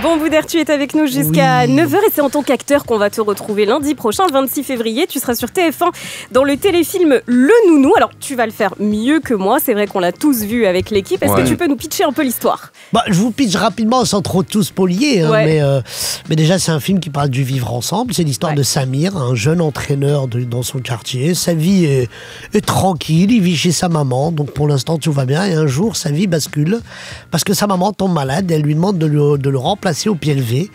Bon Boudère, tu es avec nous jusqu'à 9h et c'est en tant qu'acteur qu'on va te retrouver lundi prochain, 26 février. Tu seras sur TF1 dans le téléfilm Le Nounou. Alors, tu vas le faire mieux que moi. C'est vrai qu'on l'a tous vu avec l'équipe. Est-ce que tu peux nous pitcher un peu l'histoire ? Je vous pitch rapidement sans trop tout spolier. Mais déjà, c'est un film qui parle du vivre ensemble. C'est l'histoire de Samir, un jeune entraîneur dans son quartier. Sa vie est tranquille. Il vit chez sa maman. Donc, pour l'instant, tout va bien. Et un jour, sa vie bascule parce que sa maman tombe malade. Elle lui demande de le remplacer au pied levé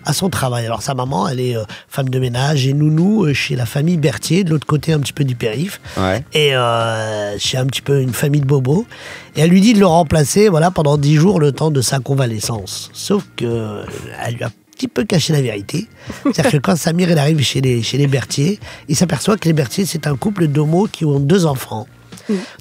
à son travail. Alors sa maman, elle est femme de ménage et nounou chez la famille Berthier, de l'autre côté un petit peu du périph', et chez un petit peu une famille de bobos. Et elle lui dit de le remplacer pendant 10 jours, le temps de sa convalescence. Sauf que elle lui a un petit peu caché la vérité. C'est-à-dire que quand Samir il arrive chez les Berthier, il s'aperçoit que les Berthier, c'est un couple d'homos qui ont 2 enfants.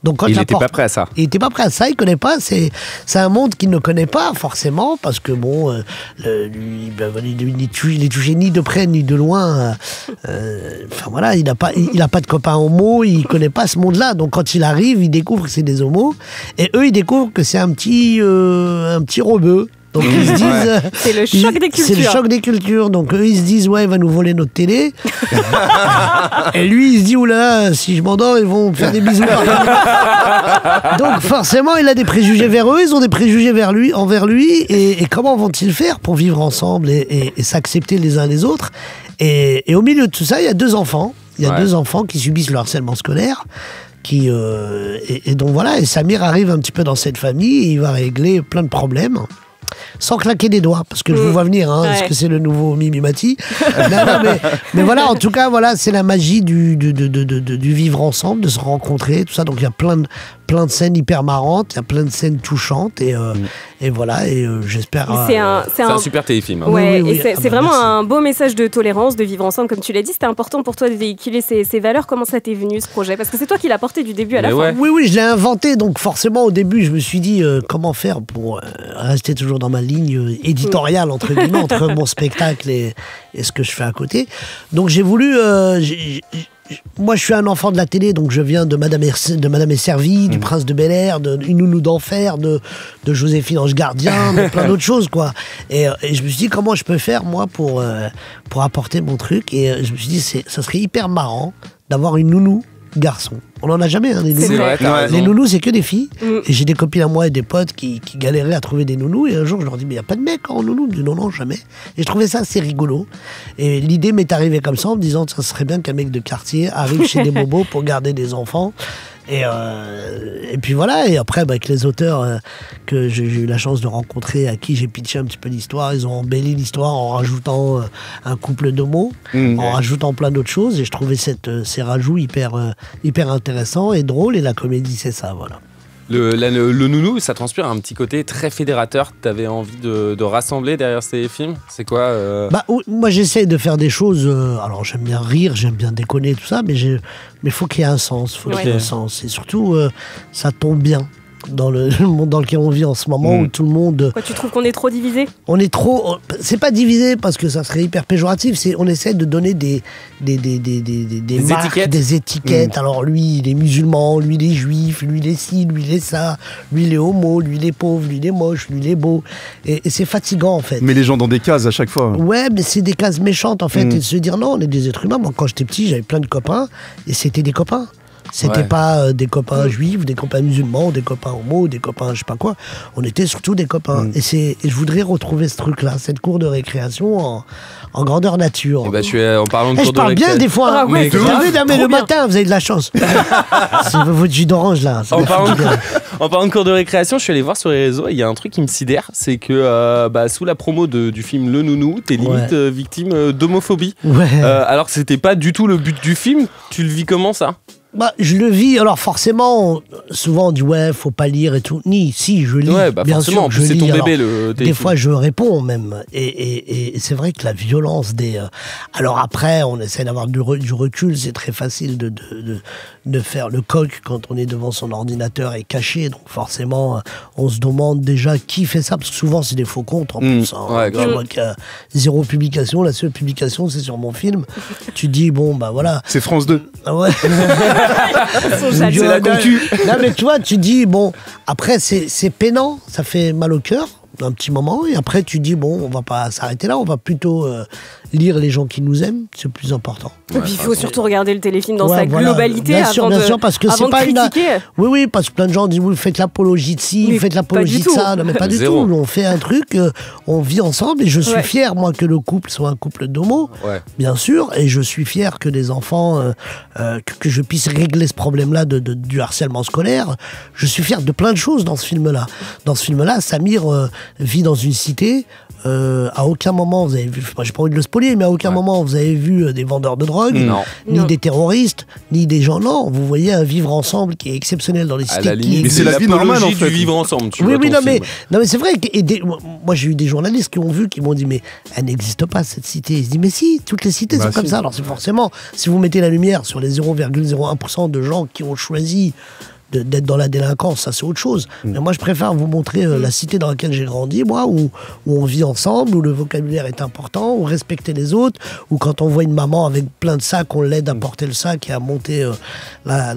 Donc quand il n'était pas prêt à ça. Il n'était pas prêt à ça, il connaît pas. C'est un monde qu'il ne connaît pas forcément parce que lui, il est touché ni de près ni de loin. Il n'a pas de copains homo, il connaît pas ce monde-là. Donc quand il arrive, il découvre que c'est des homos et eux ils découvrent que c'est un petit rebeu. Donc ils se disent... c'est le choc des cultures. C'est le choc des cultures. Donc eux, ils se disent, il va nous voler notre télé. Et lui, il se dit, oula, si je m'endors, ils vont me faire des bisous. Donc forcément, il a des préjugés vers eux, ils ont des préjugés envers lui. Et comment vont-ils faire pour vivre ensemble et s'accepter les uns les autres ? Et au milieu de tout ça, il y a 2 enfants. Il y a 2 enfants qui subissent le harcèlement scolaire. Et donc voilà, et Samir arrive un petit peu dans cette famille et il va régler plein de problèmes. Sans claquer des doigts, parce que je vous vois venir, est-ce que c'est le nouveau Mimi Mati ? mais voilà, en tout cas, c'est la magie du vivre ensemble, de se rencontrer, tout ça. Donc il y a plein de scènes hyper marrantes, il y a plein de scènes touchantes, et voilà, et j'espère... C'est un super téléfilm. C'est vraiment un beau message de tolérance, de vivre ensemble, comme tu l'as dit. C'était important pour toi de véhiculer ces valeurs. Comment ça t'est venu, ce projet ? Parce que c'est toi qui l'as porté du début à la fin. Oui, je l'ai inventé, donc forcément, au début, je me suis dit, comment faire pour rester toujours dans ma ligne éditoriale, entre guillemets, entre mon spectacle et ce que je fais à côté. Donc j'ai voulu... moi, je suis un enfant de la télé, donc je viens de Madame et Servie, du Prince de Bel-Air, de Une Nounou d'Enfer, de Joséphine Ange Gardien, de plein d'autres choses, quoi. Et je me suis dit, comment je peux faire, moi, pour apporter mon truc. Et je me suis dit, ça serait hyper marrant d'avoir une nounou garçon. On n'en a jamais, des nounous. Les nounous, c'est que des filles. Et j'ai des copines à moi et des potes qui galéraient à trouver des nounous. Et un jour, je leur dis, mais il n'y a pas de mec en nounou. Ils me disent, non, jamais. Et je trouvais ça assez rigolo. Et l'idée m'est arrivée comme ça, en me disant, ça serait bien qu'un mec de quartier arrive chez des bobos pour garder des enfants. Et puis voilà, et après avec les auteurs que j'ai eu la chance de rencontrer, à qui j'ai pitché un petit peu l'histoire, ils ont embelli l'histoire en rajoutant un couple d'homos, en rajoutant plein d'autres choses, et je trouvais ces rajouts hyper intéressants et drôles, et la comédie c'est ça, voilà. Le nounou, ça transpire un petit côté très fédérateur. T'avais envie de rassembler derrière ces films ? C'est quoi moi j'essaie de faire des choses. Alors j'aime bien rire, j'aime bien déconner, tout ça, mais faut qu'il y ait un sens. Et surtout, ça tombe bien dans le monde dans lequel on vit en ce moment, où tout le monde... Quoi, tu trouves qu'on est trop divisé ? On est trop... C'est pas divisé parce que ça serait hyper péjoratif, on essaie de donner des marques, des étiquettes. Alors lui, il est musulman, lui, il est juif, lui, il est ci, lui, il est ça, lui, il est homo, lui, il est pauvre, lui, il est moche, lui, il est beau. Et c'est fatigant, en fait. Mais les gens dans des cases à chaque fois. Ouais, mais c'est des cases méchantes, en fait. Et de se dire, non, on est des êtres humains. Moi, quand j'étais petit, j'avais plein de copains, et c'était des copains. C'était pas des copains juifs, des copains musulmans, des copains homo, des copains je sais pas quoi. On était surtout des copains. Et je voudrais retrouver ce truc-là, cette cour de récréation en grandeur nature. En parlant de cour de récréation. Je parle bien des fois. Mais le matin, vous avez de la chance. C'est votre jus d'orange là. En parlant de cours de récréation, je suis allé voir sur les réseaux, il y a un truc qui me sidère, c'est que sous la promo du film Le Nounou, t'es limite victime d'homophobie. Alors que c'était pas du tout le but du film. Tu le vis comment ça ? Je le vis, alors forcément, souvent on dit faut pas lire et tout. Si, je lis, bien sûr, je lis. C'est ton bébé, des fois je réponds même. Et c'est vrai que la violence Alors après, on essaie d'avoir du recul, c'est très facile de faire le coq quand on est devant son ordinateur et caché. Donc forcément, on se demande déjà qui fait ça, parce que souvent c'est des faux comptes en plus. Je vois qu'il y a 0 publication, la seule publication c'est sur mon film. Tu dis, voilà. C'est France 2. Ouais. C'est la concu. Non mais tu vois, tu dis après c'est peinant, ça fait mal au cœur un petit moment, et après tu dis bon, on va pas s'arrêter là, on va plutôt lire les gens qui nous aiment, c'est le plus important. Et puis il faut surtout regarder le téléfilm dans sa globalité bien sûr, parce que c'est pas critiquer. Oui, parce que plein de gens disent vous faites l'apologie de ci, vous faites l'apologie de ça, non mais pas du tout. On fait un truc, on vit ensemble, et je suis fier moi que le couple soit un couple d'homo, bien sûr, et je suis fier que les enfants, que je puisse régler ce problème-là du harcèlement scolaire. Je suis fier de plein de choses dans ce film-là. Dans ce film-là, Samir vit dans une cité. À aucun moment vous avez vu, j'ai pas envie de le spoiler, mais à aucun moment vous avez vu des vendeurs de drogue, ni des terroristes, ni des gens. Non, vous voyez un vivre ensemble qui est exceptionnel dans les cités. Mais c'est la vie normale en fait. Du vivre ensemble. Non mais c'est vrai. Moi j'ai eu des journalistes qui ont vu, qui m'ont dit mais elle n'existe pas cette cité. Ils se disent mais si, toutes les cités sont comme ça. Alors c'est forcément, si vous mettez la lumière sur les 0,01% de gens qui ont choisi d'être dans la délinquance, ça c'est autre chose. Mais moi je préfère vous montrer la cité dans laquelle j'ai grandi, moi, où on vit ensemble, où le vocabulaire est important, où respecter les autres, où quand on voit une maman avec plein de sacs, on l'aide à porter le sac et à monter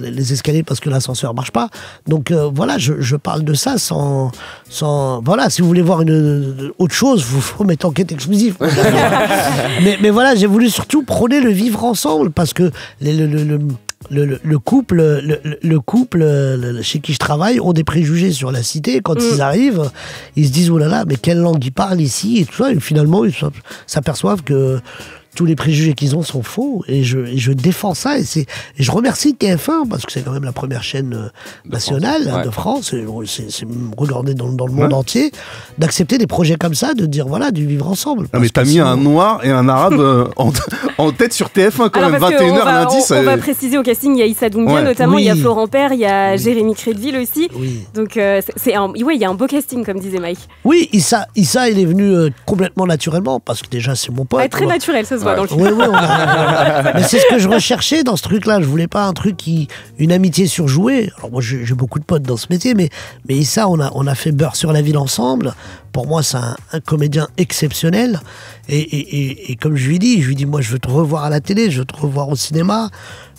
les escaliers parce que l'ascenseur marche pas. Donc voilà, je parle de ça sans voilà, si vous voulez voir une autre chose, vous mettez enquête exclusive. mais voilà, j'ai voulu surtout prôner le vivre ensemble, parce que le couple chez qui je travaille ont des préjugés sur la cité. Quand ils arrivent, ils se disent oh là là, mais quelle langue ils parlent ici et tout ça. Et finalement, ils s'aperçoivent que tous les préjugés qu'ils ont sont faux, et je défends ça, et je remercie TF1 parce que c'est quand même la première chaîne nationale de France, et c'est regardé dans le monde entier, d'accepter des projets comme ça, de dire voilà, du vivre ensemble. Mais t'as mis un noir et un arabe en tête sur TF1 quand même, 21h lundi. On va préciser au casting, il y a Issa Doumbia notamment, il y a Florent Père, il y a Jérémy Crédville aussi. Donc il y a un beau casting comme disait Mike. Oui, Issa il est venu complètement naturellement, parce que déjà c'est mon pote. Très naturel, ça se voit dans le film. Mais c'est ce que je recherchais dans ce truc-là. Je voulais pas un truc une amitié surjouée. Alors moi j'ai beaucoup de potes dans ce métier, mais Issa, on a fait Beurre sur la ville ensemble. Pour moi c'est un comédien exceptionnel, et comme je lui dis moi je veux te revoir à la télé, je veux te revoir au cinéma.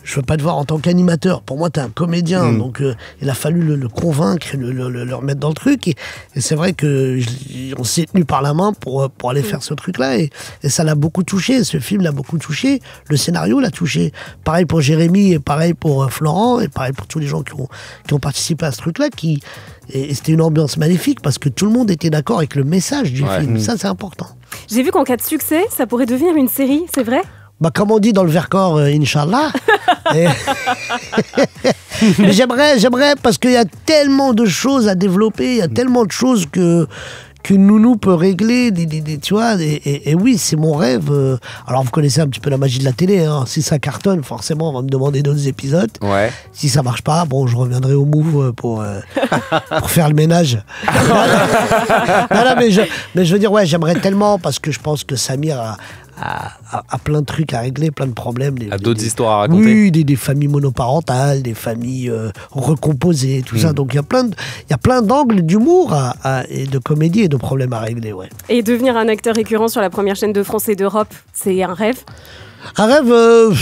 Je veux pas te voir en tant qu'animateur. Pour moi, t'es un comédien. Donc, il a fallu le convaincre, le remettre dans le truc. Et c'est vrai qu'on s'est tenu par la main pour aller faire ce truc-là. Et ça l'a beaucoup touché. Ce film l'a beaucoup touché. Le scénario l'a touché. Pareil pour Jérémy, et pareil pour Florent, et pareil pour tous les gens qui ont participé à ce truc-là. Et c'était une ambiance magnifique, parce que tout le monde était d'accord avec le message du film. Ça, c'est important. J'ai vu qu'en cas de succès, ça pourrait devenir une série, c'est vrai ? Comme on dit dans le Vercors, Inch'Allah. Mais j'aimerais, parce qu'il y a tellement de choses à développer, il y a tellement de choses que Nounou peut régler, tu vois, et oui, c'est mon rêve. Alors, vous connaissez un petit peu la magie de la télé, hein. Si ça cartonne, forcément, on va me demander d'autres épisodes. Si ça marche pas, bon, je reviendrai au Move pour faire le ménage. non, mais je veux dire, j'aimerais tellement, parce que je pense que Samir a plein de trucs à régler, plein de problèmes. D'autres histoires à raconter. Oui, des familles monoparentales, des familles recomposées, tout ça. Donc il y a plein d'angles d'humour et de comédie et de problèmes à régler. Et devenir un acteur récurrent sur la première chaîne de France et d'Europe, c'est un rêve ? Un rêve...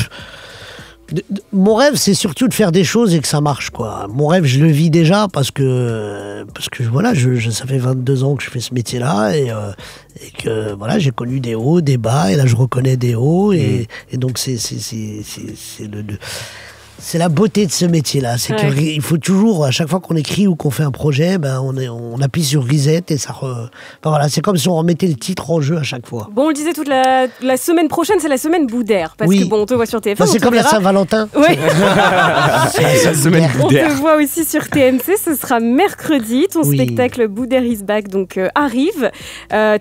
Mon rêve, c'est surtout de faire des choses et que ça marche, quoi. Mon rêve, je le vis déjà parce que voilà, ça fait 22 ans que je fais ce métier-là, et que voilà, j'ai connu des hauts, des bas, et là je reconnais des hauts, et donc c'est la beauté de ce métier-là. C'est qu'il faut toujours, à chaque fois qu'on écrit ou qu'on fait un projet, on appuie sur reset, et ça voilà, c'est comme si on remettait le titre en jeu à chaque fois. Bon, on le disait, toute la semaine prochaine, c'est la semaine Boudère. Parce que bon, on te voit sur TF1. C'est comme la Saint-Valentin. Oui. C'est la semaine Boudère. On te voit aussi sur TMC. Ce sera mercredi. Ton spectacle Boudère is back arrive.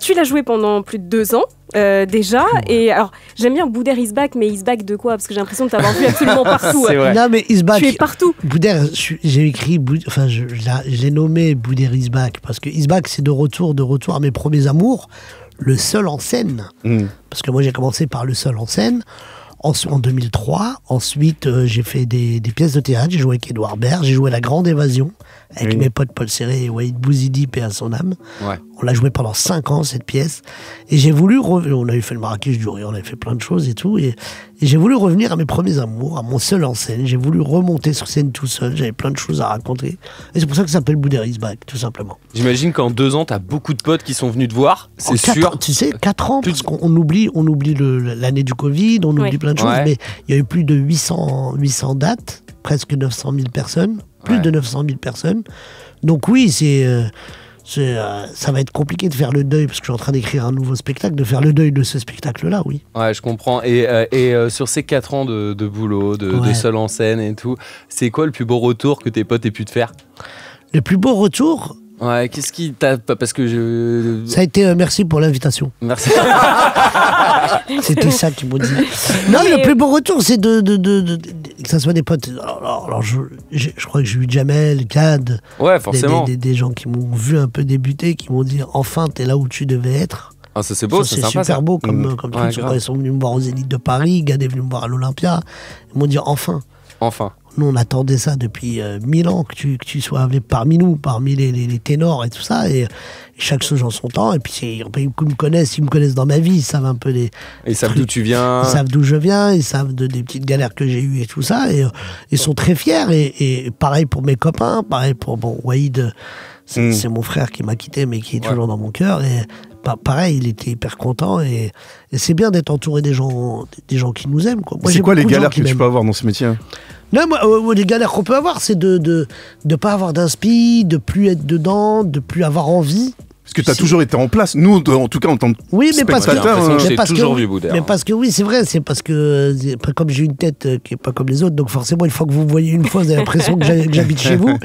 Tu l'as joué pendant plus de 2 ans. Déjà, et alors j'aime bien Boudère is back, mais is back de quoi? Parce que j'ai l'impression de t'avoir vu absolument partout. C'est vrai. Non, mais is back, tu es partout. Boudère, j'ai écrit, je l'ai nommé Boudère is back, parce que is back, c'est de retour à mes premiers amours, le seul en scène. Parce que moi j'ai commencé par le seul en scène en 2003. Ensuite, j'ai fait des pièces de théâtre. J'ai joué avec Édouard Baird, j'ai joué La Grande Évasion avec mes potes Paul Serré et Waïd Bouzidi, paix à son âme. On l'a joué pendant 5 ans, cette pièce. Et j'ai voulu on avait fait le Marrakech du Rire, on avait fait plein de choses et tout. Et Et j'ai voulu revenir à mes premiers amours, à mon seul en scène. J'ai voulu remonter sur scène tout seul. J'avais plein de choses à raconter. Et c'est pour ça que ça s'appelle Boudère is back, tout simplement. J'imagine qu'en 2 ans, t'as beaucoup de potes qui sont venus te voir, c'est sûr. Tu sais, 4 ans, parce qu'on oublie l'année du Covid, on oublie plein de choses, mais il y a eu plus de 800 dates, presque 900 000 personnes, plus de 900 000 personnes. Donc oui, ça va être compliqué de faire le deuil, parce que je suis en train d'écrire un nouveau spectacle, de faire le deuil de ce spectacle-là, oui. Ouais, je comprends. Et sur ces 4 ans de boulot, de seul en scène et tout, c'est quoi le plus beau retour que tes potes aient pu te faire? Le plus beau retour? Ouais, qu'est-ce qui t'a... Parce que ça a été merci pour l'invitation. Merci. C'était ça qu'ils m'ont dit. Non, le plus beau retour, c'est que ça soit des potes. Alors je crois que j'ai eu Jamel, Gad. Ouais, forcément. Des gens qui m'ont vu un peu débuter, qui m'ont dit enfin, t'es là où tu devais être. Ah, ça c'est beau, c'est sympa. C'est super beau comme truc. Ils sont venus me voir aux Zénith de Paris, Gad est venu me voir à l'Olympia. Ils m'ont dit enfin. Enfin. Nous, on attendait ça depuis 1000 ans, que tu sois parmi nous, parmi les ténors et tout ça. Et chaque chose en son temps. Et puis, ils me connaissent dans ma vie. Ils savent un peu ils savent d'où tu viens. Ils savent d'où je viens. Ils savent des petites galères que j'ai eues et tout ça. Et ils sont très fiers. Et pareil pour mes copains. Pareil pour Wahid. C'est mon frère qui m'a quitté, mais qui est toujours dans mon cœur. Et pareil, il était hyper content. Et c'est bien d'être entouré des gens qui nous aiment, quoi. C'est quoi les galères que tu peux avoir dans ce métier? Non, moi, les galères qu'on peut avoir, c'est de pas avoir d'inspi, de plus être dedans, de plus avoir envie. Parce que tu as toujours été en place. Nous, en tout cas, en tant que spectateur... J'ai toujours vu Boudère. Mais parce que oui, c'est vrai, c'est parce que comme j'ai une tête qui est pas comme les autres, donc forcément, une fois que vous me voyez une fois, vous avez l'impression que j'habite chez vous.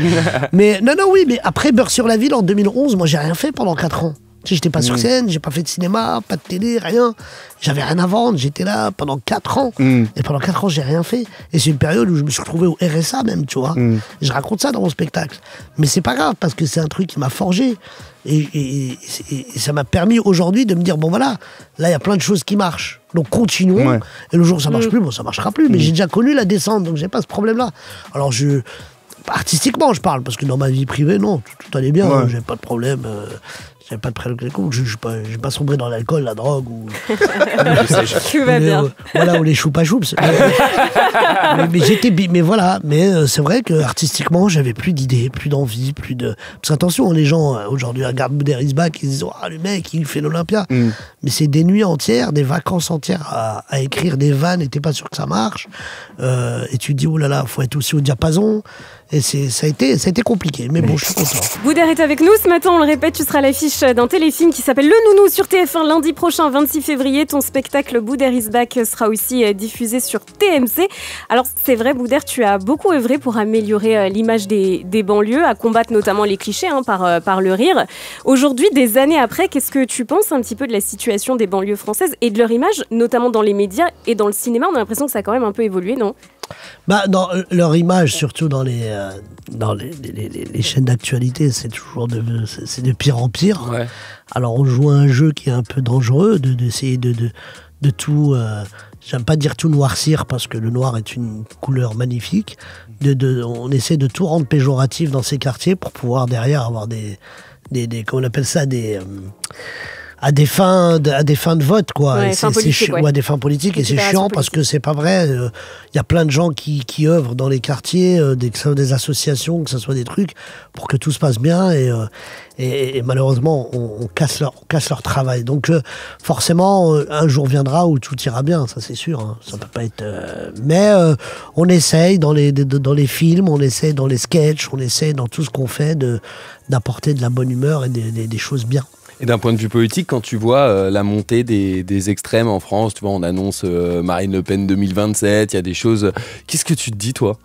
Mais non, mais après Beurre sur la ville, en 2011, moi, j'ai rien fait pendant 4 ans. Tu sais, j'étais pas sur scène, j'ai pas fait de cinéma, pas de télé, rien. J'avais rien à vendre, j'étais là pendant 4 ans. Et pendant 4 ans, j'ai rien fait. Et c'est une période où je me suis retrouvé au RSA même, tu vois. Je raconte ça dans mon spectacle. Mais c'est pas grave, parce que c'est un truc qui m'a forgé. Et ça m'a permis aujourd'hui de me dire, bon voilà, là, il y a plein de choses qui marchent. Donc continuons. Et le jour où ça marche plus, bon, ça marchera plus. Mais j'ai déjà connu la descente, donc j'ai pas ce problème-là. Alors artistiquement, je parle, parce que dans ma vie privée, non, tout allait bien, j'ai pas de problème. J'avais pas de problème quelconque, je n'ai pas sombré dans l'alcool, la drogue ou. Tout va bien. Voilà, ou les choupa-choups. mais voilà, c'est vrai que artistiquement, j'avais plus d'idées, plus d'envie, plus de. Parce qu'attention, les gens aujourd'hui regardent Boudère is back, ils se disent le mec, il fait l'Olympia. Mais c'est des nuits entières, des vacances entières à écrire des vannes et t'es pas sûr que ça marche. Et tu te dis, oh là là, faut être aussi au diapason. Et ça a été compliqué, mais bon, je suis content. Boudère est avec nous ce matin, on le répète, tu seras à l'affiche d'un téléfilm qui s'appelle Le Nounou sur TF1 lundi prochain, 26 février. Ton spectacle Boudère is back sera aussi diffusé sur TMC. Alors c'est vrai, Boudère, tu as beaucoup œuvré pour améliorer l'image des banlieues, à combattre notamment les clichés par le rire. Aujourd'hui, des années après, qu'est-ce que tu penses un petit peu de la situation des banlieues françaises et de leur image, notamment dans les médias et dans le cinéma? On a l'impression que ça a quand même un peu évolué, non? Dans leur image, surtout dans les chaînes d'actualité, c'est toujours c'est de pire en pire. Ouais. Alors on joue à un jeu qui est un peu dangereux, d'essayer de tout. J'aime pas dire tout noircir parce que le noir est une couleur magnifique. On essaie de tout rendre péjoratif dans ces quartiers pour pouvoir derrière avoir des comment on appelle ça, à des fins de vote, quoi. Ouais, ou à des fins politiques, et c'est chiant parce que c'est pas vrai. Il y a plein de gens qui œuvrent dans les quartiers, que ce soit des associations, que ce soit des trucs, pour que tout se passe bien, et malheureusement on casse leur travail. Donc forcément un jour viendra où tout ira bien, ça c'est sûr, hein. Ça peut pas être mais on essaye dans les films, on essaye dans les sketchs, on essaye dans tout ce qu'on fait d'apporter de la bonne humeur et des choses bien. Et d'un point de vue politique, quand tu vois la montée des extrêmes en France, tu vois, on annonce Marine Le Pen 2027, il y a des choses. Qu'est-ce que tu te dis, toi?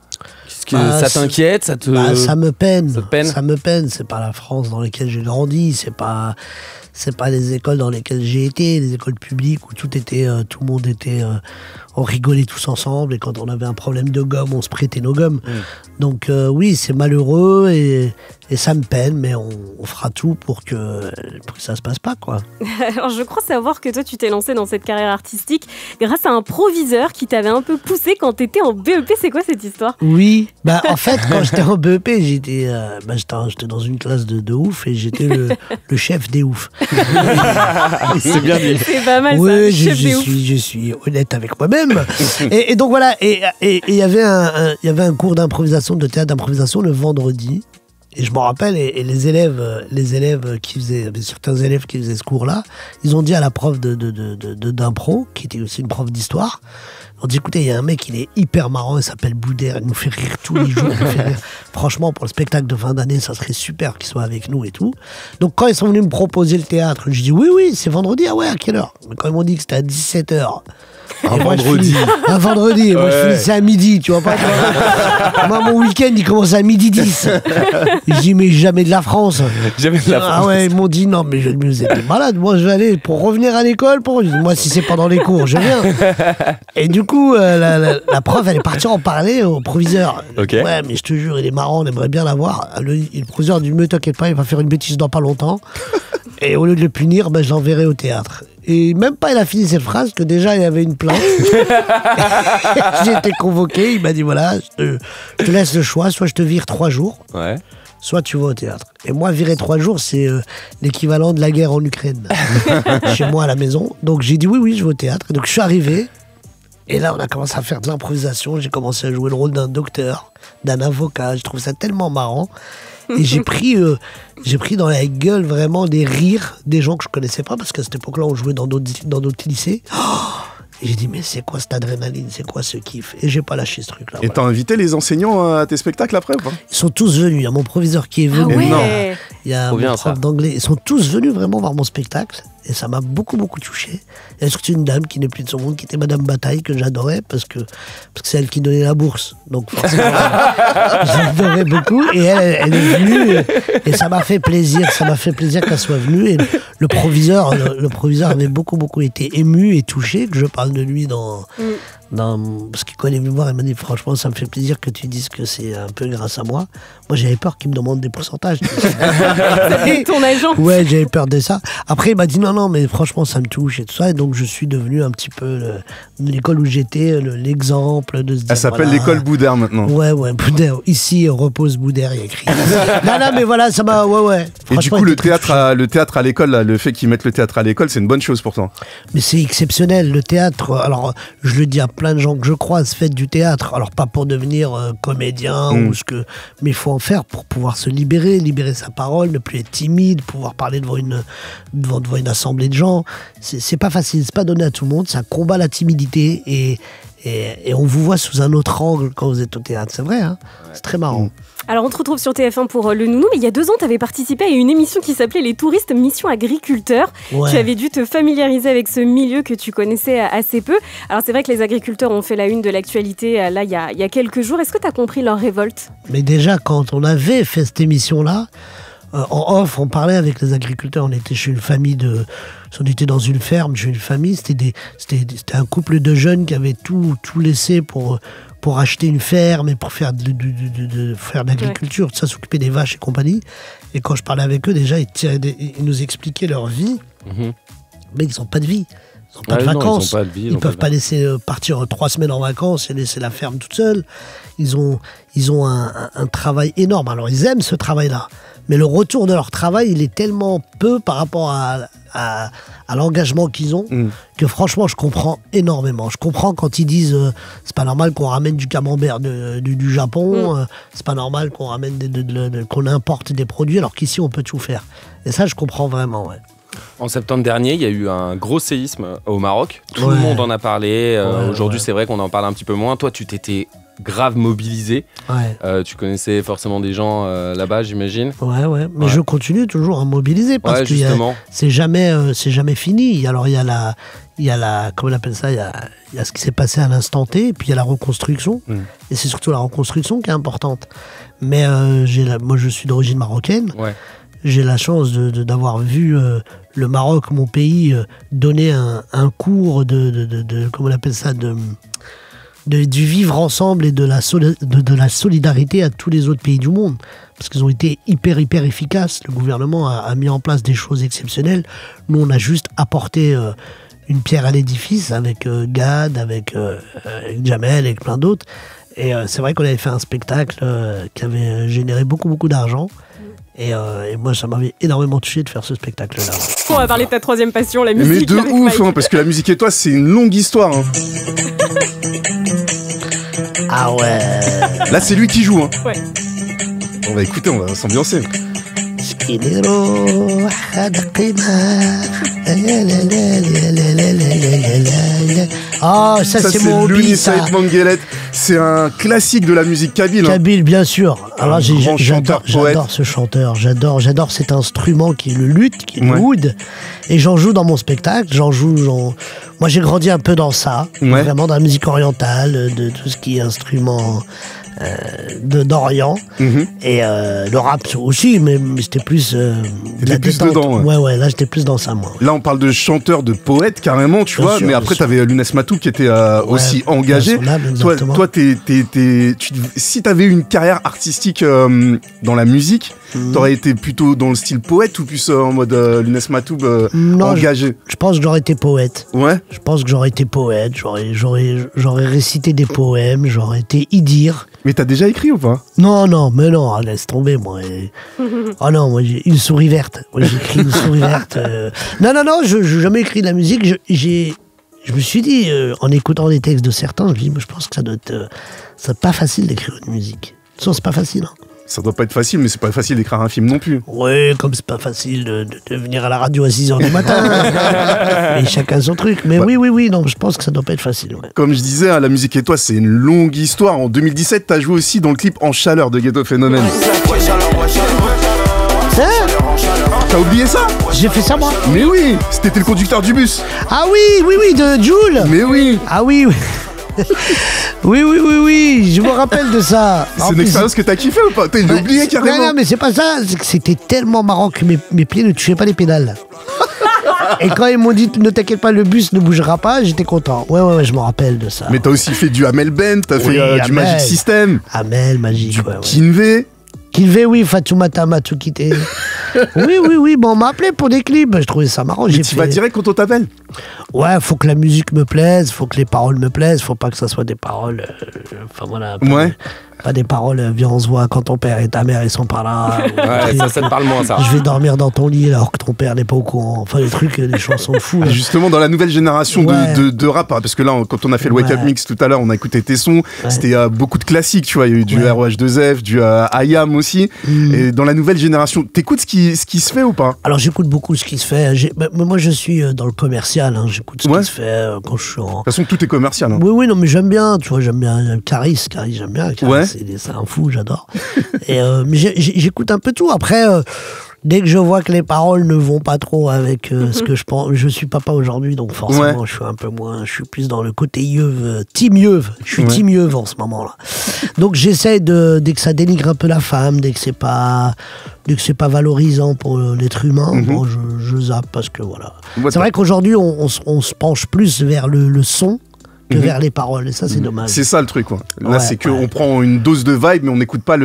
Ça t'inquiète, ça me peine. Ça me peine. C'est pas la France dans laquelle j'ai grandi, c'est pas les écoles dans lesquelles j'ai été, les écoles publiques où tout le monde était, on rigolait tous ensemble, et quand on avait un problème de gomme, on se prêtait nos gommes. Donc oui, c'est malheureux et ça me peine, mais on fera tout pour que ça se passe pas, quoi. Alors je crois savoir que toi tu t'es lancé dans cette carrière artistique grâce à un proviseur qui t'avait un peu poussé quand t'étais en BEP. C'est quoi cette histoire? Oui, en fait quand j'étais en BEP, j'étais dans une classe de ouf, et j'étais le chef des oufs. C'est bien dit. C'est pas mal Oui, ça. Chef des ouf. je suis honnête avec moi-même. et donc voilà, et il y avait un cours d'improvisation, de théâtre d'improvisation le vendredi. Et je me rappelle, et les élèves qui faisaient, il y avait certains élèves qui faisaient ce cours-là, ils ont dit à la prof d'impro, qui était aussi une prof d'histoire, on dit écoutez, il y a un mec, il est hyper marrant, il s'appelle Boudère, il nous fait rire tous les jours, il nous fait rire. Franchement, pour le spectacle de fin d'année, ça serait super qu'il soit avec nous et tout. Donc quand ils sont venus me proposer le théâtre, je dis oui, c'est vendredi, ah ouais, à quelle heure? Mais quand ils m'ont dit que c'était à 17h. Un vendredi. Un vendredi, moi je finissais à midi, tu vois pas. Moi mon week-end il commence à 12h10. Je dis mais jamais de la France. Jamais de la France. Ah ouais, ils m'ont dit non mais vous êtes malade, moi je vais aller pour revenir à l'école. Moi si c'est pendant les cours, je viens. Et du coup la prof elle est partie en parler au proviseur. Okay. Ouais mais je te jure il est marrant, on aimerait bien l'avoir. Le proviseur dit mais t'inquiète pas, il va faire une bêtise dans pas longtemps. Et au lieu de le punir, je l'enverrai au théâtre. Et même pas il a fini cette phrase que déjà il y avait une plainte. J'ai été convoqué, il m'a dit voilà, je te laisse le choix, soit je te vire 3 jours, soit tu vas au théâtre. Et moi virer 3 jours c'est l'équivalent de la guerre en Ukraine, chez moi à la maison. Donc j'ai dit oui je vais au théâtre. Donc je suis arrivé, et là on a commencé à faire de l'improvisation, j'ai commencé à jouer le rôle d'un docteur, d'un avocat, je trouve ça tellement marrant. Et j'ai pris dans la gueule vraiment des rires des gens que je connaissais pas, parce qu'à cette époque-là, on jouait dans d'autres lycées. Et j'ai dit, mais c'est quoi cette adrénaline, c'est quoi ce kiff? Et j'ai pas lâché ce truc-là. Et t'as invité les enseignants à tes spectacles après ou pas? Ils sont tous venus. Il y a mon proviseur qui est venu. Ah ouais. Non. Il y a mon prof d'anglais. Ils sont tous venus vraiment voir mon spectacle. Et ça m'a beaucoup touché. Il y a surtout une dame qui n'est plus de son monde, qui était Madame Bataille, que j'adorais, parce que c'est elle qui donnait la bourse. Donc forcément, j'adorais beaucoup. Et elle est venue, et ça m'a fait plaisir. Ça m'a fait plaisir qu'elle soit venue. Et le proviseur avait beaucoup été ému et touché, que je parle de lui parce qu'il connaît me voir, il m'a dit franchement ça me fait plaisir que tu dises que c'est un peu grâce à moi. Moi j'avais peur qu'il me demande des pourcentages. C'était ton agent. Ouais, j'avais peur de ça. Après il m'a dit non mais franchement ça me touche et tout ça, et donc je suis devenu un petit peu l'école où j'étais l'exemple de se dire. Elle s'appelle l'école Boudère maintenant. Ouais Boudère. Ici repose Boudère, il y a écrit. non mais voilà, ça m'a Et du coup le théâtre à l'école, là, le fait qu'ils mettent le théâtre à l'école, c'est une bonne chose pour toi. Mais c'est exceptionnel le théâtre. Alors je le dis à plein de gens que je croise, faites du théâtre. Alors pas pour devenir comédien mais il faut en faire pour pouvoir se libérer sa parole, ne plus être timide, pouvoir parler devant une assemblée de gens. C'est pas facile, c'est pas donné à tout le monde, ça combat la timidité et on vous voit sous un autre angle quand vous êtes au théâtre, c'est vrai, hein. C'est très marrant. Alors on te retrouve sur TF1 pour Le Nounou, mais il y a 2 ans tu avais participé à une émission qui s'appelait Les Touristes Mission Agriculteurs. Tu avais dû te familiariser avec ce milieu que tu connaissais assez peu. Alors c'est vrai que les agriculteurs ont fait la une de l'actualité là il y a quelques jours. Est-ce que tu as compris leur révolte? Mais déjà quand on avait fait cette émission-là, en off, on parlait avec les agriculteurs. On était chez une famille on était dans une ferme, chez une famille. C'était un couple de jeunes qui avaient tout laissé pour acheter une ferme et pour faire de l'agriculture, ça, s'occuper des vaches et compagnie. Et quand je parlais avec eux, déjà, ils nous expliquaient leur vie. Mais ils n'ont pas de vie. Ils n'ont pas de vacances. Ils ne peuvent pas laisser partir 3 semaines en vacances et laisser la ferme toute seule. Ils ont un travail énorme. Alors, ils aiment ce travail-là. Mais le retour de leur travail, il est tellement peu par rapport à l'engagement qu'ils ont que franchement, je comprends énormément. Je comprends quand ils disent c'est pas normal qu'on ramène du camembert du Japon, c'est pas normal qu'on ramène qu'on importe des produits alors qu'ici on peut tout faire. Et ça, je comprends vraiment, ouais. En septembre dernier, il y a eu un gros séisme au Maroc. Tout le monde en a parlé. Aujourd'hui, c'est vrai qu'on en parle un petit peu moins. Toi, tu t'étais grave mobilisé. Tu connaissais forcément des gens là-bas, j'imagine. Mais je continue toujours à mobiliser parce que c'est jamais fini. Alors il y a la comment on appelle ça, il y a ce qui s'est passé à l'instant T, et puis il y a la reconstruction. Et c'est surtout la reconstruction qui est importante. Mais moi je suis d'origine marocaine. J'ai la chance d'avoir vu le Maroc, mon pays, donner un cours de comment on appelle ça, du vivre ensemble et de la solidarité à tous les autres pays du monde. Parce qu'ils ont été hyper efficaces. Le gouvernement a mis en place des choses exceptionnelles. Nous, on a juste apporté une pierre à l'édifice avec Gad, avec Jamel, avec plein d'autres. Et c'est vrai qu'on avait fait un spectacle qui avait généré beaucoup d'argent. Et moi, ça m'avait énormément touché de faire ce spectacle-là. On va parler de ta troisième passion, la musique. Mais de ouf, hein, parce que la musique et toi, c'est une longue histoire. Hein. Ah ouais. Là, c'est lui qui joue. Hein. Ouais. On va écouter, on va s'ambiancer. Oh, ça c'est mon hobby, ça. Menguellet. C'est un classique de la musique kabyle. Kabyle, bien sûr. Alors j'adore ce chanteur. J'adore cet instrument qui est le luth, qui est le oud. Et j'en joue dans mon spectacle. Moi, j'ai grandi un peu dans ça, vraiment dans la musique orientale, de tout ce qui est instrument d'Orient. Et le rap aussi, mais c'était plus t'étais plus dedans. Ouais, là j'étais plus dans ça, moi. Là on parle de chanteur, de poète carrément, tu vois, mais après t'avais Lounès Matou qui était aussi engagé. Toi si t'avais une carrière artistique dans la musique, t'aurais été plutôt dans le style poète ou plus en mode Lounès Matou engagé? Je pense que j'aurais été poète. Ouais. Je pense que j'aurais été poète, j'aurais récité des poèmes, j'aurais été idir. Mais t'as déjà écrit ou pas? Non, laisse tomber, moi. Oh non, moi j'ai une souris verte. Moi j'ai écrit une souris verte. Non, je n'ai jamais écrit de la musique. Je me suis dit, en écoutant les textes de certains, je pense que ça doit être pas facile d'écrire une musique. Ça, c'est pas facile. Hein. Ça doit pas être facile, mais c'est pas facile d'écrire un film non plus. Oui, comme c'est pas facile de venir à la radio à 6h du matin. Et chacun son truc. Mais oui, non, je pense que ça doit pas être facile. Ouais. Comme je disais, la musique et toi, c'est une longue histoire. En 2017, t'as joué aussi dans le clip En Chaleur de Ghetto Phénomène. T'as oublié ça? J'ai fait ça moi. Mais oui, c'était le conducteur du bus. Ah oui, de Jul. Mais oui. Ah oui. Oui, je me rappelle de ça. C'est une expérience que t'as kiffé ou pas? T'as oublié carrément. Non, mais c'est pas ça, c'est que c'était tellement marrant que mes pieds ne touchaient pas les pédales. Et quand ils m'ont dit ne t'inquiète pas, le bus ne bougera pas, j'étais content. Ouais, je me rappelle de ça. Mais t'as aussi fait du Amel Ben, t'as fait du Magic System. Amel, Magic, du Kinvé. Kinvé, oui, Fatoumata Matsukite. Oui, bon, on m'a appelé pour des clips, je trouvais ça marrant. Mais tu vas direct quand on t'appelle? Ouais, faut que la musique me plaise, faut que les paroles me plaisent, faut pas que ça soit des paroles. Enfin voilà. Pas des paroles, viens on se voit quand ton père et ta mère ils sont par là. Ouais, ça te parle moins ça. Je vais dormir dans ton lit alors que ton père n'est pas au courant. Enfin les trucs, les chansons fous. Là. Justement dans la nouvelle génération de rap, parce que là quand on a fait le Wake Up Mix tout à l'heure, on a écouté tes sons, c'était beaucoup de classiques, tu vois, il y a eu du ROH2F, du IAM aussi. Et dans la nouvelle génération, t'écoutes ce qui se fait ou pas? Alors j'écoute beaucoup ce qui se fait. Moi je suis dans le commercial, hein. J'écoute ce qui se fait quand je suis en... De toute façon tout est commercial. Hein. Oui, non mais j'aime bien, tu vois, j'aime bien Caris, j'aime bien. C'est un fou, j'adore. Mais j'écoute un peu tout. Après, dès que je vois que les paroles ne vont pas trop avec ce que je pense, je suis papa aujourd'hui, donc forcément, je suis un peu moins, je suis plus dans le côté Yeuve, team Yeuve. Je suis team Yeuve en ce moment-là. Donc j'essaie dès que ça dénigre un peu la femme, dès que c'est pas valorisant pour l'être humain, bon, je zappe parce que voilà. C'est vrai qu'aujourd'hui, on se penche plus vers le son que vers les paroles, et ça c'est dommage. C'est ça le truc, quoi. Là c'est qu'on prend une dose de vibe, mais on n'écoute pas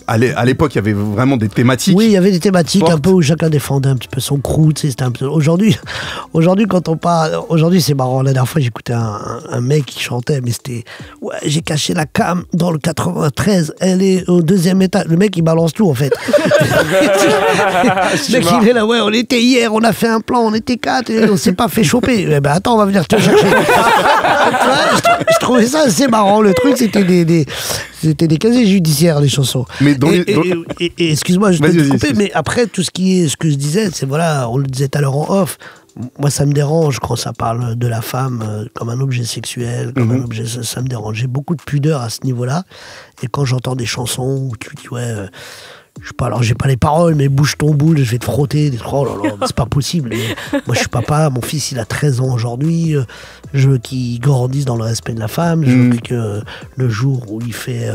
à l'époque il y avait vraiment des thématiques. Oui, il y avait des thématiques fortes. Un peu où chacun défendait un petit peu son crew, tu sais, c'était un peu... Aujourd'hui quand on parle... Aujourd'hui c'est marrant, la dernière fois j'écoutais un mec qui chantait, mais c'était... Ouais, j'ai caché la cam dans le 93, elle est au 2e étage. Le mec il balance tout en fait. Le mec il est là, on était hier, on a fait un plan, on était 4 et on s'est pas fait choper. Eh ben attends, on va venir te chercher. Je trouvais ça assez marrant. Le truc, c'était des casiers judiciaires, les chansons. Mais et excuse-moi, je t'ai coupé, mais après, tout ce que je disais, c'est voilà, on le disait tout à l'heure en off. Moi, ça me dérange quand ça parle de la femme comme un objet sexuel, comme un objet, ça me dérange. J'ai beaucoup de pudeur à ce niveau-là. Et quand j'entends des chansons où tu dis, je sais pas, alors j'ai pas les paroles, mais bouge ton boule, je vais te frotter, des trucs, oh là là, c'est pas possible. Moi je suis papa, mon fils il a 13 ans aujourd'hui, je veux qu'il grandisse dans le respect de la femme, je veux que le jour où il fait...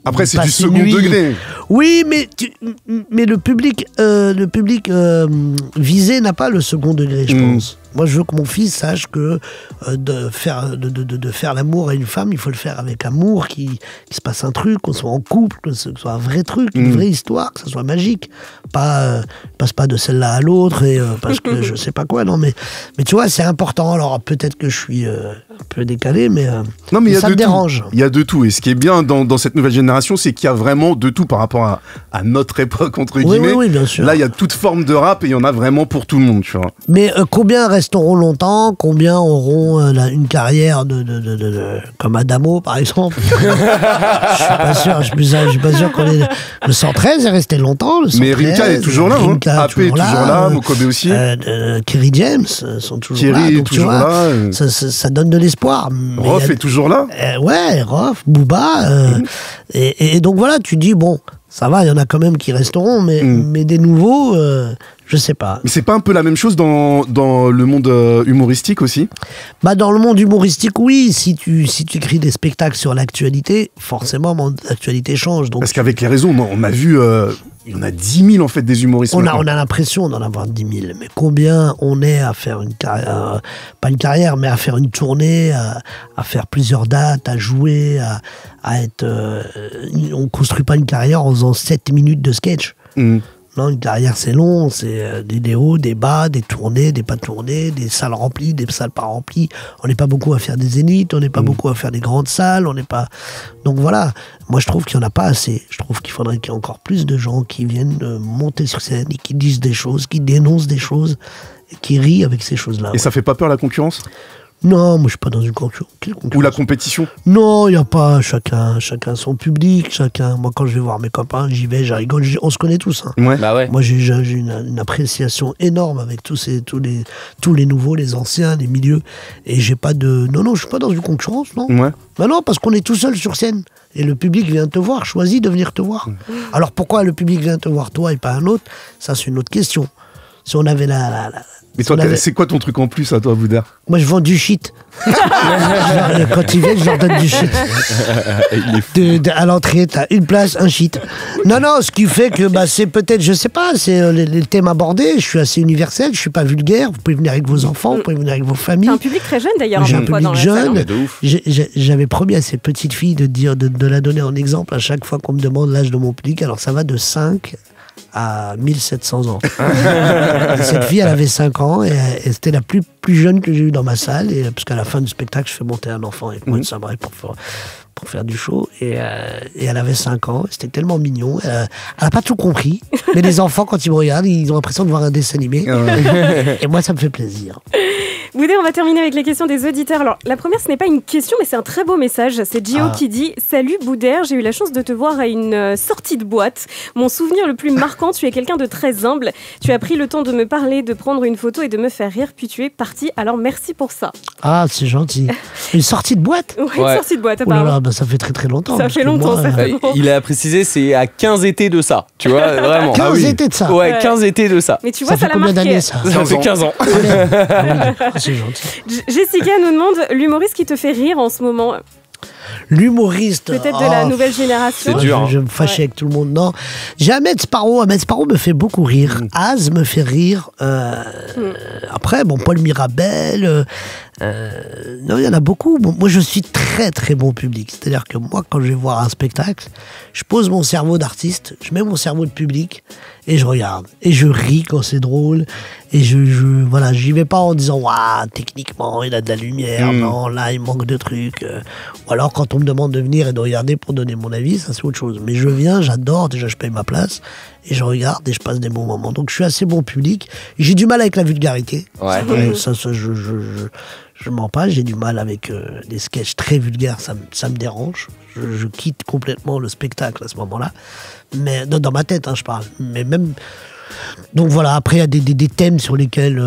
Après c'est du second degré. Oui, mais le public visé n'a pas le second degré, je pense. Moi, je veux que mon fils sache que de faire l'amour à une femme, il faut le faire avec amour, qu'il se passe un truc, qu'on soit en couple, que ce soit un vrai truc, une vraie histoire, que ça soit magique. Passe pas de celle-là à l'autre, et parce que je sais pas quoi, non, mais tu vois, c'est important. Alors peut-être que je suis peu décalé, mais, non, mais ça me dérange. Il y a de tout. Et ce qui est bien dans cette nouvelle génération, c'est qu'il y a vraiment de tout par rapport à notre époque, entre guillemets. Oui, bien sûr. Là, il y a toute forme de rap et il y en a vraiment pour tout le monde, tu vois. Mais combien resteront longtemps? Combien auront une carrière comme Adamo, par exemple? Je suis pas sûr. Je suis pas sûr qu'on est... Le 113 est resté longtemps. Le 113, mais Rimka est toujours là. AP est toujours là. Mokobe aussi. Kerry James sont toujours là. Kerry est toujours là. Ça donne de l'espoir. Rof est toujours là. Ouais, Rof, Booba. Et donc voilà, tu dis, bon, ça va, il y en a quand même qui resteront, mais des nouveaux, je sais pas. Mais c'est pas un peu la même chose dans le monde humoristique aussi? Bah dans le monde humoristique, oui. Si tu écris des spectacles sur l'actualité, forcément, l'actualité change. Donc, parce qu'avec les réseaux, on a vu... il y en a 10 000 en fait des humoristes. On a l'impression d'en avoir 10 000. Mais combien on est à faire une carrière, pas une carrière, mais à faire une tournée, à faire plusieurs dates, à jouer, à être. On construit pas une carrière en faisant 7 minutes de sketch. Non, une carrière c'est long, c'est des hauts, des bas, des tournées, des pas tournées, des salles remplies, des salles pas remplies. On n'est pas beaucoup à faire des zéniths, on n'est pas beaucoup à faire des grandes salles, on n'est pas... Donc voilà, moi je trouve qu'il n'y en a pas assez. Je trouve qu'il faudrait qu'il y ait encore plus de gens qui viennent monter sur scène et qui disent des choses, qui dénoncent des choses, et qui rient avec ces choses-là. Et ça fait pas peur la concurrence? Non, moi je suis pas dans une concurrence. Ou la compétition? Non, il n'y a pas. Chacun son public. Moi, quand je vais voir mes copains, j'y vais, je rigole. On se connaît tous. Hein. Ouais. Bah ouais. Moi, j'ai une appréciation énorme avec tous les nouveaux, les anciens, les milieux. Et j'ai pas de. Non, je suis pas dans une concurrence, non. Ouais. Bah non, parce qu'on est tout seul sur scène. Et le public vient te voir, choisit de venir te voir. Alors pourquoi le public vient te voir toi et pas un autre? Ça, c'est une autre question. Si on avait Mais toi, c'est quoi ton truc en plus à toi, Bouddha? Moi, je vends du shit. Quand ils viennent, je leur donne du shit. À l'entrée, t'as une place, un shit. Non, ce qui fait que c'est peut-être, je sais pas, c'est les thèmes abordés. Je suis assez universel, je suis pas vulgaire. Vous pouvez venir avec vos enfants, vous pouvez venir avec vos familles. T'as un public très jeune d'ailleurs. J'ai un public jeune. Ouais, j'avais promis à ces petites filles de la donner en exemple à chaque fois qu'on me demande l'âge de mon public. Alors ça va de 5 à 1700 ans. Cette fille, elle avait 5 ans et c'était la plus jeune que j'ai eue dans ma salle. Et, parce qu'à la fin du spectacle, je fais monter un enfant avec moi de Saint-Brévin pour faire du show. Et elle avait 5 ans. C'était tellement mignon. Elle n'a pas tout compris. Mais les enfants, quand ils me regardent, ils ont l'impression de voir un dessin animé. Et moi, ça me fait plaisir. Boudé, on va terminer avec les questions des auditeurs. Alors, la première, ce n'est pas une question, mais c'est un très beau message. C'est Gio qui dit « Salut Boudère, j'ai eu la chance de te voir à une sortie de boîte. Mon souvenir le plus marquant, tu es quelqu'un de très humble. Tu as pris le temps de me parler, de prendre une photo et de me faire rire, puis tu es parti. Alors, merci pour ça. » Ah, c'est gentil. Une sortie de boîte? Oui, une sortie de boîte, apparemment. Ça fait très très longtemps. Ça fait longtemps, ça fait longtemps. Il a précisé, c'est à 15 étés de ça. Tu vois, vraiment. 15 étés de ça? Ouais, 15 étés de ça. Mais tu vois, ça l'a combien marqué. d'années, ça? Ça fait 15 ans. C'est gentil. Jessica nous demande l'humoriste qui te fait rire en ce moment. L'humoriste. Peut-être de la nouvelle génération. C'est dur. Je me fâchais avec tout le monde. Non. J'ai Ahmed Sparrow. Ahmed Sparrow me fait beaucoup rire. Az me fait rire. Après, Paul Mirabel. Non, il y en a beaucoup. Moi, je suis très très bon public. C'est-à-dire que moi, quand je vais voir un spectacle, je pose mon cerveau d'artiste, je mets mon cerveau de public et je regarde. Et je ris quand c'est drôle. Et voilà, j'y vais pas en disant waouh, techniquement, il a de la lumière. Non, là, il manque de trucs. Ou alors, quand on me demande de venir et de regarder pour donner mon avis, ça c'est autre chose. Mais je viens, j'adore. Déjà, je paye ma place et je regarde et je passe des bons moments. Donc, je suis assez bon public. J'ai du mal avec la vulgarité. Ouais. Ça, je mens pas, j'ai du mal avec des sketchs très vulgaires, ça me dérange. Je quitte complètement le spectacle à ce moment-là. Mais dans ma tête, je parle. Mais même... Donc voilà, après il y a des thèmes sur lesquels...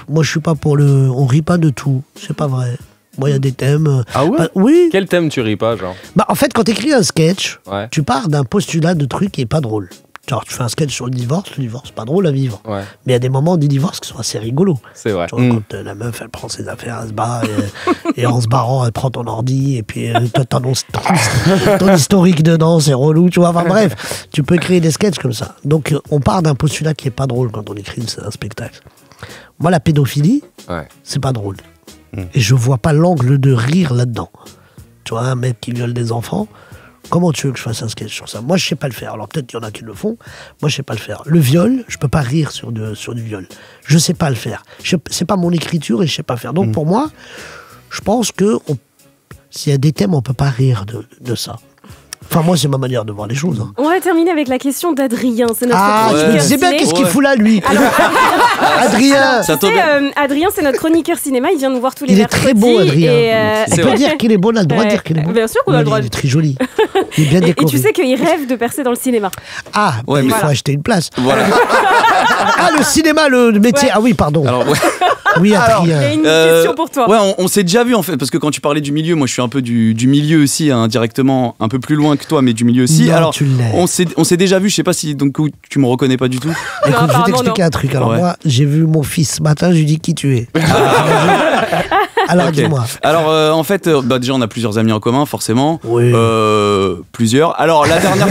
moi je suis pas pour le... On rit pas de tout, c'est pas vrai. Moi il y a des thèmes... Ah ouais? Oui. Quel thème tu ris pas, genre? En fait, quand tu écris un sketch, ouais, tu pars d'un postulat de truc qui est pas drôle. Genre, tu fais un sketch sur le divorce, pas drôle à vivre. Ouais. Mais il y a des moments du divorce qui sont assez rigolos. C'est vrai. Tu vois, quand la meuf, elle prend ses affaires, elle se barre, et en se barrant, elle prend ton ordi, et puis toi, t'annonces ton historique dedans, c'est relou, tu vois. Enfin bref, tu peux créer des sketchs comme ça. Donc, on part d'un postulat qui est pas drôle quand on écrit un spectacle. Moi, la pédophilie, c'est pas drôle. Et je vois pas l'angle de rire là-dedans. Tu vois, un mec qui viole des enfants, comment tu veux que je fasse un sketch sur ça? Moi, je sais pas le faire. Alors, peut-être qu'il y en a qui le font. Moi, je sais pas le faire. Le viol, je peux pas rire sur du viol. Je sais pas le faire. C'est pas mon écriture et je sais pas faire. Donc, pour moi, je pense que s'il y a des thèmes, on peut pas rire de ça. Enfin, moi, c'est ma manière de voir les choses. Hein. On va terminer avec la question d'Adrien. C'est notre je me disais bien qu'est-ce qu'il fout là, lui. Alors, Adrien. Adrien, c'est notre chroniqueur cinéma. Il vient nous voir tous les mercredis. Il est très beau, Adrien. On peut dire qu'il est beau, on a le droit de dire qu'il est beau. Bien sûr qu'on a le droit. Il est très joli. Il est bien décoré. Et tu sais qu'il rêve de percer dans le cinéma. Ah, ouais, mais il faut acheter une place. Voilà. Le cinéma, le métier. Ah oui, pardon. Alors, oui, Adrien. Il y a une question pour toi. Ouais, on s'est déjà vu en fait, parce que quand tu parlais du milieu, moi je suis un peu du milieu aussi, indirectement, un peu plus loin que toi, mais du milieu aussi. Non, alors, tu l'es. on s'est déjà vu, je sais pas si donc tu me reconnais pas du tout. Écoute, je vais t'expliquer un truc. Alors moi, j'ai vu mon fils ce matin, je lui dis qui tu es. Alors okay. dis-moi. Alors en fait, déjà on a plusieurs amis en commun, forcément. Oui. Plusieurs. Alors la dernière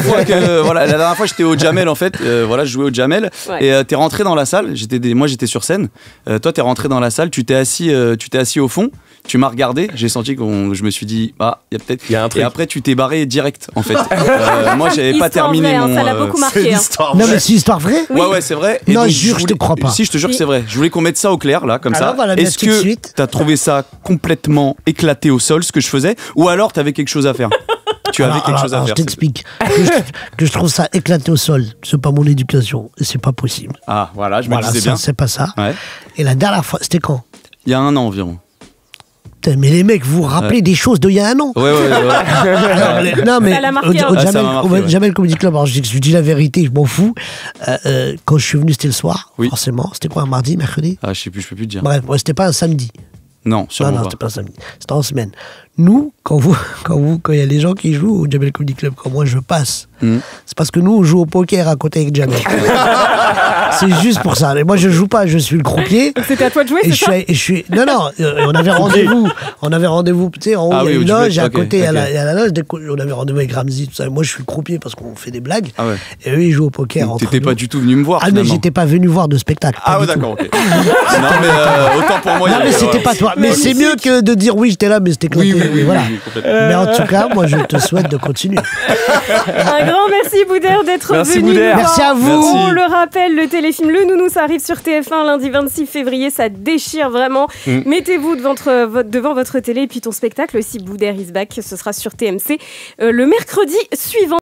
fois j'étais au Jamel en fait. Je jouais au Jamel et t'es rentré dans la salle. Moi j'étais sur scène. Toi t'es rentré dans la salle. Tu t'es assis au fond. Tu m'as regardé, j'ai senti je me suis dit, il y a un truc. Et après, tu t'es barré direct, en fait. Moi, j'avais pas terminé mon. Ça l'a beaucoup marqué. Non, mais c'est histoire vraie. Oui. Ouais, c'est vrai. Et non, donc, je te crois pas. Si, je te jure que c'est vrai. Je voulais qu'on mette ça au clair, là, comme ça. Voilà, est-ce que t'as trouvé ça complètement éclaté au sol, ce que je faisais, ou alors t'avais quelque chose à faire? Tu avais quelque chose à faire. Je t'explique. Que je trouve ça éclaté au sol, c'est pas mon éducation. C'est pas possible. Ah, voilà, je me disais bien. C'est pas ça. Ouais. Et la dernière fois, c'était quand? Il y a 1 an environ. Mais les mecs, vous vous rappelez des choses d'il y a 1 an? Ouais. Alors, non, mais au Jamel Comedy Club, alors je dis la vérité, je m'en fous. Quand je suis venu, c'était le soir, forcément. C'était quoi, un mardi, mercredi? Ah, je sais plus, je peux plus te dire. Bref, c'était pas un samedi. Non, sûrement Non, c'était pas un samedi. C'était en semaine. Nous, quand il y a les gens qui jouent au Jamel Comedy Club, quand moi je passe, c'est parce que nous, on joue au poker à côté avec Jamel. C'est juste pour ça. Et moi, je joue pas, je suis le croupier. C'était à toi de jouer, c'est ça? Non, on avait rendez-vous. On avait rendez-vous, tu sais, en haut, il y a une loge, et à côté, il y a la loge. On avait rendez-vous avec Ramsey, tout ça. Et moi, je suis le croupier parce qu'on fait des blagues. Ah ouais. Et eux, ils jouent au poker. T'étais pas du tout venu me voir. Ah, mais j'étais pas venu voir de spectacle. Ah ouais, d'accord, ok. Non, mais autant pour moi. Non, mais c'était pas toi. Mais c'est mieux que de dire oui, j'étais là, mais c'était éclaté. Oui, voilà. Mais en tout cas, moi, je te souhaite de continuer. Un grand merci, Boudère, d'être venu. Boudère. Merci à vous. Merci. On le rappelle, le téléfilm Le Nounou, ça arrive sur TF1 lundi 26 février. Ça déchire vraiment. Mettez-vous devant votre télé. Et puis ton spectacle aussi, Boudère is back, ce sera sur TMC le mercredi suivant.